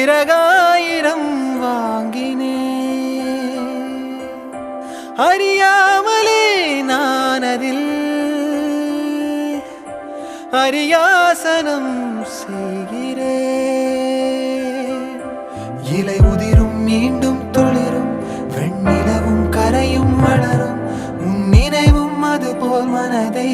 சிறகாயிரம் வாங்கினே அறியாமலே நான் அதில் அரியாசனம் செய்கிறேன். இலை உதிரும் மீண்டும் துளிரும் வெண்ணிலவும் கரையும் வளரும் உன் நினைவும் அதுபோல் மனதை